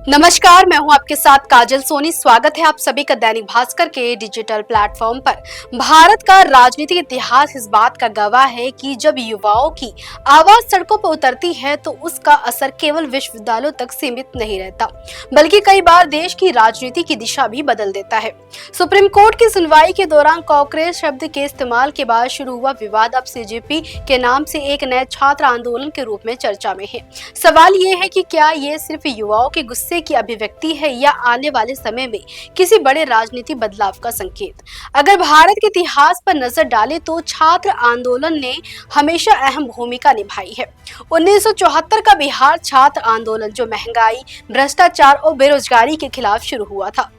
नमस्कार, मैं हूं आपके साथ काजल सोनी। स्वागत है आप सभी का दैनिक भास्कर के डिजिटल प्लेटफॉर्म पर। भारत का राजनीतिक इतिहास इस बात का गवाह है कि जब युवाओं की आवाज सड़कों पर उतरती है तो उसका असर केवल विश्वविद्यालयों तक सीमित नहीं रहता, बल्कि कई बार देश की राजनीति की दिशा भी बदल देता है। सुप्रीम कोर्ट की सुनवाई के दौरान कांग्रेस शब्द के इस्तेमाल के बाद शुरू हुआ विवाद अब सीजेपी के नाम से एक नए छात्र आंदोलन के रूप में चर्चा में है। सवाल ये है कि क्या ये सिर्फ युवाओं के गुस्से की अभिव्यक्ति है या आने वाले समय में किसी बड़े राजनीतिक बदलाव का संकेत। अगर भारत के इतिहास पर नजर डालें तो छात्र आंदोलन ने हमेशा अहम भूमिका निभाई है। 1974 का बिहार छात्र आंदोलन जो महंगाई, भ्रष्टाचार और बेरोजगारी के खिलाफ शुरू हुआ था,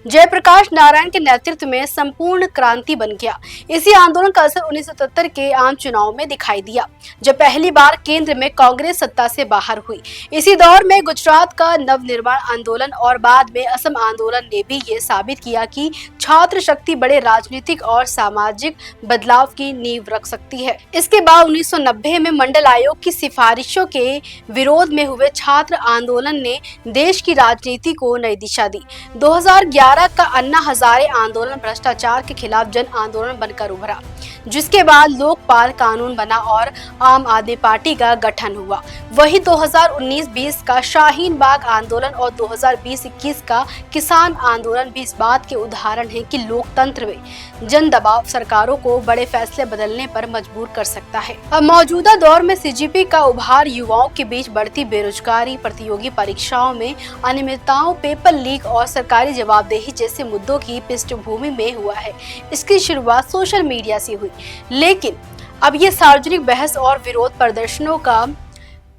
जयप्रकाश नारायण के नेतृत्व में संपूर्ण क्रांति बन गया। इसी आंदोलन का असर 1977 के आम चुनाव में दिखाई दिया, जब पहली बार केंद्र में कांग्रेस सत्ता से बाहर हुई। इसी दौर में गुजरात का नवनिर्माण आंदोलन और बाद में असम आंदोलन ने भी ये साबित किया कि छात्र शक्ति बड़े राजनीतिक और सामाजिक बदलाव की नींव रख सकती है। इसके बाद 1990 में मंडल आयोग की सिफारिशों के विरोध में हुए छात्र आंदोलन ने देश की राजनीति को नई दिशा दी। 2011 का अन्ना हजारे आंदोलन भ्रष्टाचार के खिलाफ जन आंदोलन बनकर उभरा, जिसके बाद लोकपाल कानून बना और आम आदमी पार्टी का गठन हुआ। वही 2019-20 का शाहीन बाग आंदोलन और 2020-21 का किसान आंदोलन भी इस बात के उदाहरण हैं कि लोकतंत्र में जन दबाव सरकारों को बड़े फैसले बदलने पर मजबूर कर सकता है। अब मौजूदा दौर में सीजेपी का उभार युवाओं के बीच बढ़ती बेरोजगारी, प्रतियोगी परीक्षाओं में अनियमितताओं, पेपर लीक और सरकारी जवाबदेही जैसे मुद्दों की पृष्ठभूमि में हुआ है। इसकी शुरुआत सोशल मीडिया से हुई, लेकिन अब ये सार्वजनिक बहस और विरोध प्रदर्शनों का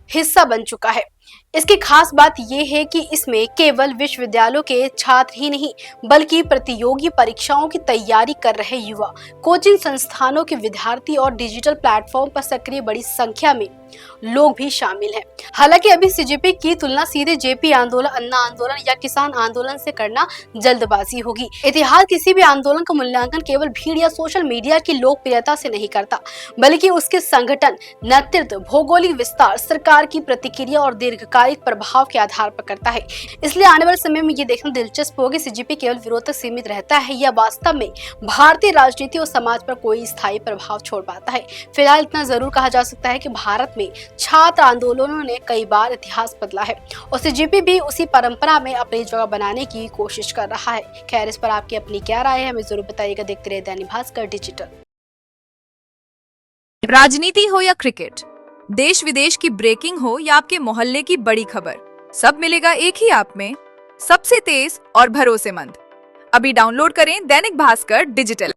हिस्सा बन चुका है। इसकी खास बात यह है कि इसमें केवल विश्वविद्यालयों के छात्र ही नहीं, बल्कि प्रतियोगी परीक्षाओं की तैयारी कर रहे युवा, कोचिंग संस्थानों के विद्यार्थी और डिजिटल प्लेटफॉर्म पर सक्रिय बड़ी संख्या में लोग भी शामिल हैं। हालांकि अभी सीजेपी की तुलना सीधे जेपी आंदोलन, अन्ना आंदोलन या किसान आंदोलन से करना जल्दबाजी होगी। इतिहास किसी भी आंदोलन का मूल्यांकन केवल भीड़ या सोशल मीडिया की लोकप्रियता से नहीं करता, बल्कि उसके संगठन, नेतृत्व, भौगोलिक विस्तार, सरकार की प्रतिक्रिया और दीर्घकालिक प्रभाव के आधार पर करता है। इसलिए आने वाले समय में ये देखना दिलचस्प होगा सीजेपी केवल विरोध तक सीमित रहता है या वास्तव में भारतीय राजनीति और समाज पर कोई स्थायी प्रभाव छोड़ पाता है। फिलहाल इतना जरूर कहा जा सकता है कि भारत में छात्र आंदोलनों ने कई बार इतिहास बदला है और सीजेपी भी उसी परंपरा में अपनी जगह बनाने की कोशिश कर रहा है। खैर, इस पर आपकी अपनी क्या राय है, हमें जरूर बताइएगा। देखते रहिए दैनिक भास्कर डिजिटल। राजनीति हो या क्रिकेट, देश विदेश की ब्रेकिंग हो या आपके मोहल्ले की बड़ी खबर, सब मिलेगा एक ही ऐप में, सबसे तेज और भरोसेमंद। अभी डाउनलोड करें दैनिक भास्कर डिजिटल।